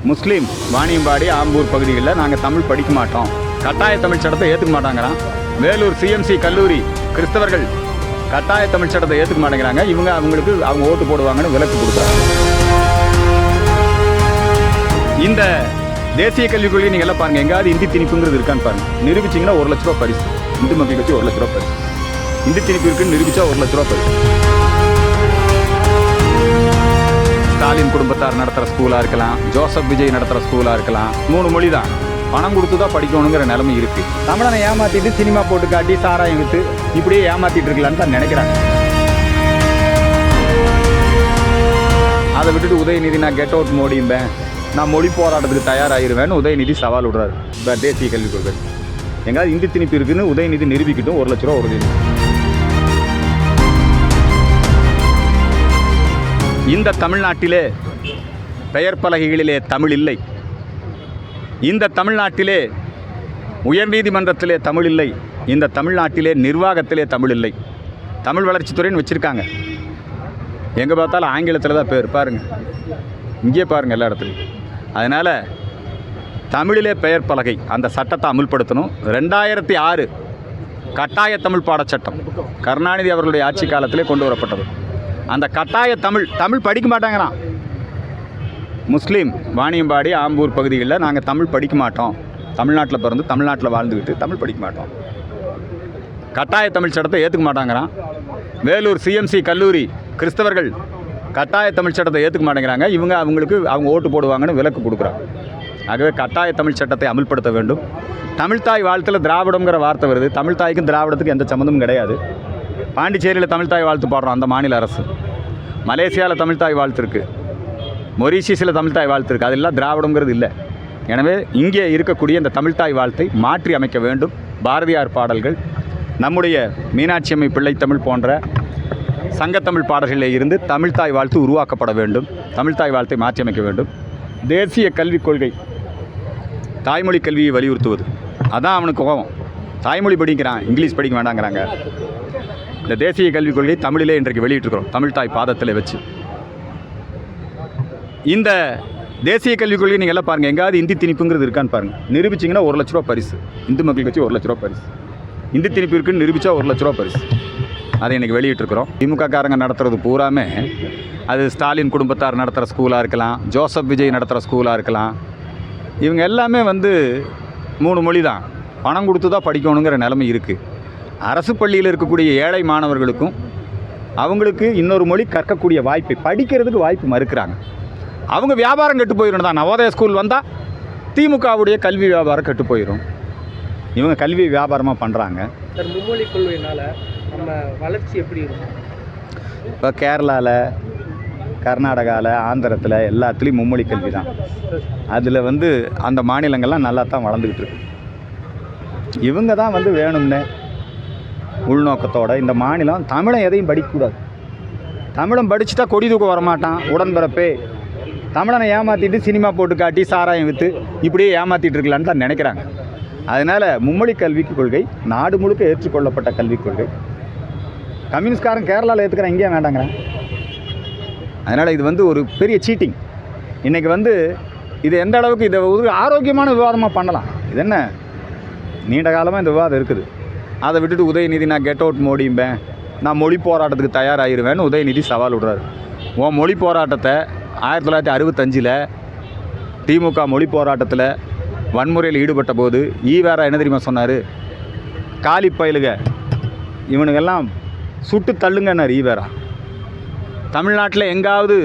முஸ்லீம் வாணியம்பாடி ஆம்பூர் பகுதிகளில் நாங்கள் தமிழ் படிக்க மாட்டோம், கட்டாய தமிழ் சட்டத்தை ஏற்றுக்க மாட்டாங்கிறான். வேலூர் சிஎம்சி கல்லூரி கிறிஸ்தவர்கள் கட்டாய தமிழ் சட்டத்தை ஏற்றுக்க மாட்டேங்கிறாங்க. இவங்க அவங்களுக்கு அவங்க ஓட்டு போடுவாங்கன்னு விலக்கு கொடுத்தாங்க. இந்த தேசிய கல்விக் கொள்கை நீங்கள் எல்லாம் பாருங்கள், எங்காவது இந்தி திணிப்புங்கிறது இருக்கான்னு பாருங்கள். நிரூபிச்சிங்கன்னா 1 லட்ச ரூபா பரிசு. இந்து மக்கள் கட்சி 1 லட்ச ரூபா பரிசு. இந்தி திணிப்பு இருக்குன்னு நிரூபிச்சா 1 லட்ச ரூபா பரிசு. ஸ்டாலின் குடும்பத்தார் நடத்துகிற ஸ்கூலாக இருக்கலாம், ஜோசப் விஜய் நடத்துகிற ஸ்கூலாக இருக்கலாம், 3 மொழி தான், பணம் கொடுத்து தான் படிக்கணுங்கிற நிலைமை இருக்குது. தமிழனை ஏமாற்றிட்டு சினிமா போட்டு காட்டி சாராயம் விற்று இப்படியே ஏமாற்றிட்டு இருக்கலான்னு தான் நினைக்கிறாங்க. அதை விட்டுட்டு உதயநிதி நான் கெட் அவுட் மோடிம்பேன், நான் மொழி போராட்டத்துக்கு தயாராகிருவேன்னு உதயநிதி சவால் விடுறாரு. இப்போ தேசிய கல்விக் கொள்கை எங்காவது இந்தி திணிப்பு இருக்குன்னு உதயநிதி நிரூபிக்கட்டும், 1 லட்ச ரூபா உறுதி. இந்த தமிழ்நாட்டிலே பெயர் பலகைகளிலே தமிழ் இல்லை. இந்த தமிழ்நாட்டிலே உயர்நீதிமன்றத்திலே தமிழ் இல்லை. இந்த தமிழ்நாட்டிலே நிர்வாகத்திலே தமிழ் இல்லை. தமிழ் வளர்ச்சித்துறைன்னு வச்சுருக்காங்க, எங்கே பார்த்தாலும் ஆங்கிலத்தில் தான் பேர். பாருங்கள், இங்கே பாருங்கள் எல்லா இடத்துலையும். அதனால் தமிழிலே பெயர் பலகை அந்த சட்டத்தை அமுல்படுத்தணும். 2006 கட்டாய தமிழ் பாடச்சட்டம் கருணாநிதி அவர்களுடைய ஆட்சி காலத்திலே கொண்டு வரப்பட்டது. அந்த கட்டாய தமிழ் படிக்க மாட்டாங்கிறான். முஸ்லீம் வாணியம்பாடி ஆம்பூர் பகுதிகளில் நாங்கள் தமிழ் படிக்க மாட்டோம், தமிழ்நாட்டில் பிறந்து தமிழ்நாட்டில் வாழ்ந்துக்கிட்டு தமிழ் படிக்க மாட்டோம், கட்டாய தமிழ் சட்டத்தை ஏற்றுக்க மாட்டாங்கிறான். வேலூர் சிஎம்சி கல்லூரி கிறிஸ்தவர்கள் கட்டாய தமிழ் சட்டத்தை ஏற்றுக்க மாட்டேங்கிறாங்க. இவங்க அவங்களுக்கு அவங்க ஓட்டு போடுவாங்கன்னு விலக்கு கொடுக்குறாங்க. ஆகவே கட்டாய தமிழ் சட்டத்தை அமல்படுத்த வேண்டும். தமிழ்தாய் வாழ்த்தில் திராவிடங்கிற வார்த்தை வருது. தமிழ்தாய்க்கும் திராவிடத்துக்கும் எந்த சம்மந்தமும் கிடையாது. பாண்டிச்சேரியில் தமிழ்தாய் வாழ்த்து பாடுறோம் அந்த மாநில அரசு, மலேசியாவில் தமிழ்தாய் வாழ்த்து இருக்குது, மொரீஷியஸில் தமிழ்தாய் வாழ்த்து இருக்குது. அதெல்லாம் திராவிடங்கிறது இல்லை. எனவே இங்கே இருக்கக்கூடிய இந்த தமிழ்தாய் வாழ்த்தை மாற்றி அமைக்க வேண்டும். பாரதியார் பாடல்கள், நம்முடைய மீனாட்சி அம்மை பிள்ளைத்தமிழ் போன்ற சங்கத்தமிழ் பாடல்களில் இருந்து தமிழ்தாய் வாழ்த்து உருவாக்கப்பட வேண்டும். தமிழ்தாய் வாழ்த்தை மாற்றி அமைக்க வேண்டும். தேசிய கல்விக் கொள்கை தாய்மொழி கல்வியை வலியுறுத்துவது, அதான் அவனுக்கு கோபம். தாய்மொழி படிக்கிறான், இங்கிலீஷ் படிக்க வேண்டாங்கிறாங்க. இந்த தேசிய கல்விக் கொள்கை தமிழிலே இன்றைக்கு வெளியிட்டிருக்கிறோம், தமிழ்தாய் பாதத்தில் வச்சு. இந்த தேசிய கல்விக் கொள்கை நீங்கள் எல்லாம் பாருங்கள், எங்காவது இந்தி திணிப்புங்கிறது இருக்கான்னு பாருங்கள். நிரூபிச்சிங்கன்னா 1 லட்ச ரூபா பரிசு. இந்து மக்கள் கட்சி 1 லட்ச ரூபா பரிசு. இந்தி திணிப்பு இருக்குன்னு நிரூபித்தா 1 லட்ச ரூபா பரிசு. அதை இன்றைக்கி வெளியிட்டிருக்கிறோம். திமுக காரங்க நடத்துகிறது பூராமே அது ஸ்டாலின் குடும்பத்தார் நடத்துகிற ஸ்கூலாக இருக்கலாம், ஜோசப் விஜய் நடத்துகிற ஸ்கூலாக இருக்கலாம். இவங்க எல்லாமே 3 மொழி தான், பணம் கொடுத்து தான் படிக்கணுங்கிற நிலைமை இருக்குது. அரசு பள்ளியில் இருக்கக்கூடிய ஏழை மாணவர்களுக்கும் அவங்களுக்கு இன்னொரு மொழி கற்கக்கூடிய வாய்ப்பை, படிக்கிறதுக்கு வாய்ப்பு மறுக்கிறாங்க. அவங்க வியாபாரம் கெட்டு போயிடும் தான். நவோதய ஸ்கூல் வந்தால் திமுகவுடைய கல்வி வியாபாரம் கெட்டு போயிடும். இவங்க கல்வி வியாபாரமாக பண்ணுறாங்க. சார், மும்மொழி கொள்கையினால் நம்ம வளர்ச்சி எப்படி இருக்கும்? இப்போ கேரளாவில், கர்நாடகாவில், ஆந்திரத்தில் எல்லாத்துலேயும் மும்மொழி கல்வி தான். அதில் அந்த மாநிலங்கள்லாம் நல்லா தான் வளர்ந்துக்கிட்டு இருக்கு. இவங்க தான் வேணும்னு உள்நோக்கத்தோட இந்த மாநிலம் தமிழன் எதையும் படிக்கக்கூடாது. தமிழன் படிச்சுட்டா கொடி தூக்க வரமாட்டான் உடன்பிறப்பே. தமிழனை ஏமாற்றிட்டு சினிமா போட்டு காட்டி சாராயம் விற்று இப்படியே ஏமாற்றிட்டு இருக்கலான்னு தான் நினைக்கிறாங்க. அதனால் மும்மொழி கல்விக் கொள்கை நாடு முழுக்க ஏற்றுக்கொள்ளப்பட்ட கல்விக் கொள்கை. கம்யூனிஸ்ட்காரன் கேரளாவில் ஏற்றுக்கிறேன், இங்கேயே வேண்டாங்கிறேன். அதனால் இது ஒரு பெரிய சீட்டிங். இன்றைக்கி இது எந்த அளவுக்கு இதை ஒரு ஆரோக்கியமான விவாதமாக பண்ணலாம். இது என்ன, நீண்ட காலமாக இந்த விவாதம் இருக்குது. அதை விட்டுட்டு உதயநிதி நான் கெட் அவுட் மோடிம்பேன், நான் மொழி போராட்டத்துக்கு தயாராகிருவேன்னு உதயநிதி சவால் விடுறாரு. உன் மொழி போராட்டத்தை 1965 திமுக மொழி போராட்டத்தில் வன்முறையில் ஈடுபட்ட போது ஈவேரா என்ன தெரியுமா சொன்னார்? காலி பயலுக இவனுங்கெல்லாம் சுட்டு தள்ளுங்கன்னார் ஈவேரா. தமிழ்நாட்டில் எங்காவது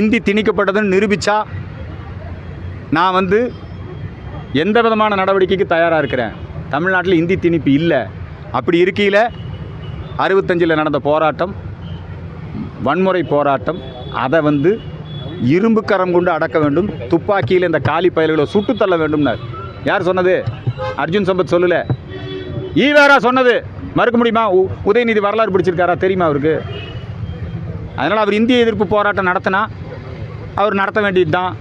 இந்தி திணிக்கப்பட்டதுன்னு நிரூபித்தா நான் எந்த விதமான நடவடிக்கைக்கு தயாராக இருக்கிறேன். தமிழ்நாட்டில் இந்தி திணிப்பு இல்லை. அப்படி இருக்கையில் 65 நடந்த போராட்டம், வன்முறை போராட்டம், அதை இரும்பு கரம் கொண்டு அடக்க வேண்டும். துப்பாக்கியில் இந்த காலி பயல்களை சுட்டு தள்ள வேண்டும்னார். யார் சொன்னது? அர்ஜுன் சம்பத் சொல்லலை, ஈவேரா சொன்னது. மறுக்க முடியுமா? உதயநிதி வரலாறு பிடிச்சிருக்காரா? தெரியுமா அவருக்கு? அதனால் அவர் இந்திய எதிர்ப்பு போராட்டம் நடத்தினா அவர் நடத்த வேண்டியது தான்.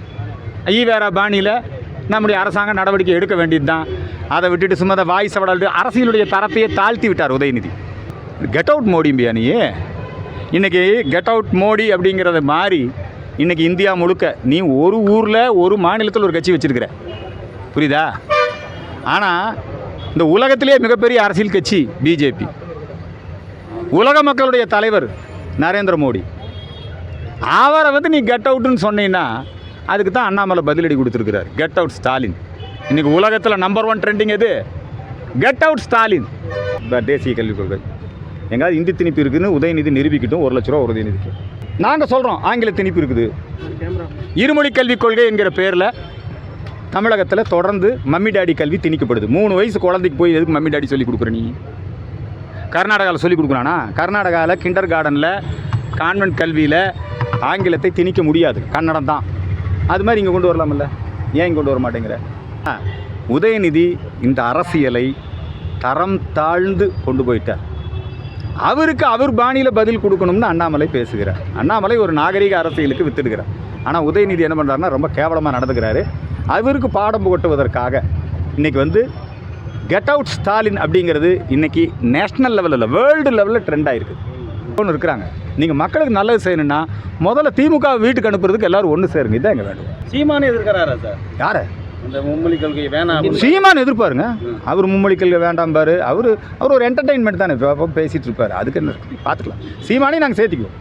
ஈவேரா பாணியில் நம்முடைய அரசாங்கம் நடவடிக்கை எடுக்க வேண்டியது தான். அதை விட்டுட்டு சும்மா வாய் சவடால் அரசியலுடைய தரத்தையே தாழ்த்தி விட்டார் உதயநிதி. கெட் அவுட் மோடிம்பியா நீ? இன்றைக்கி கெட் அவுட் மோடி அப்படிங்கிறத மாறி இன்றைக்கி இந்தியா முழுக்க நீ ஒரு ஊரில் ஒரு மாநிலத்தில் ஒரு கட்சி வச்சுருக்கிற, புரியுதா? ஆனால் இந்த உலகத்திலே மிகப்பெரிய அரசியல் கட்சி பிஜேபி, உலக மக்களுடைய தலைவர் நரேந்திர மோடி. அவரை வந்து நீ கெட் அவுட்டுன்னு சொன்னீங்கன்னா அதுக்கு தான் அண்ணாமலை பதிலடி கொடுத்துருக்கிறார். Get out Stalin. இன்றைக்கி உலகத்தில் நம்பர் 1 ட்ரெண்டிங் எது? Get out Stalin. தேசிய கல்விக் கொள்கை எங்காவது இந்தி திணிப்பு இருக்குதுன்னு உதயநிதி நிரூபிக்கட்டும். 1 லட்ச ரூபா உதயநிதிக்கு. நாங்கள் சொல்கிறோம் ஆங்கில திணிப்பு இருக்குது. இருமொழி கல்விக் கொள்கை என்கிற பேரில் தமிழகத்தில் தொடர்ந்து மம்மி டாடி கல்வி திணிக்கப்படுது. 3 வயசு குழந்தைக்கு போய் எதுக்கு மம்மி டாடி சொல்லி கொடுக்குற நீ? கர்நாடகாவில் சொல்லி கொடுக்குறானா? கர்நாடகாவில் கிண்டர் கார்டனில் கான்வென்ட் கல்வியில் ஆங்கிலத்தை திணிக்க முடியாது, கன்னடம் தான். அது மாதிரி இங்கே கொண்டு வரலாமில்ல, ஏன் இங்கே கொண்டு வர மாட்டேங்கிற? உதயநிதி இந்த அரசியலை தரம் தாழ்ந்து கொண்டு போயிட்டார். அவருக்கு அவர் பாணியில் பதில் கொடுக்கணும்னு அண்ணாமலை பேசுகிறார். அண்ணாமலை ஒரு நாகரிக அரசியலுக்கு வித்துடுகிறார். ஆனால் உதயநிதி என்ன பண்ணுறாருன்னா ரொம்ப கேவலமாக நடந்துக்கிறாரு. அவருக்கு பாடம் புகட்டுவதற்காக இன்றைக்கி வந்து கெட் அவுட் ஸ்டாலின் அப்படிங்கிறது இன்றைக்கி நேஷ்னல் லெவலில் வேர்ல்டு லெவலில் ட்ரெண்ட் ஆகிருக்கு. ஒன்று இருக்கிறாங்க. நீங்கள் மக்களுக்கு நல்லது செய்யணும்னா முதல்ல திமுக வீட்டுக்கு அனுப்புறதுக்கு எல்லோரும் ஒன்று சேருங்க. இதான் எங்கள் வேண்டும். சீமானே எதிர்க்கிறாரா சார்? யாரை? இந்த மும்மொழி கொள்கை வேணாம். சீமான் எதிர்ப்பாருங்க. அவர் மும்மொழி கொள்கை வேண்டாம் பாரு. அவர் ஒரு என்டர்டெயின்மெண்ட் தானே பேசிகிட்டு இருப்பார். அதுக்கு என்ன பார்த்துக்கலாம். சீமானே நாங்கள் சேர்த்திக்குவோம்.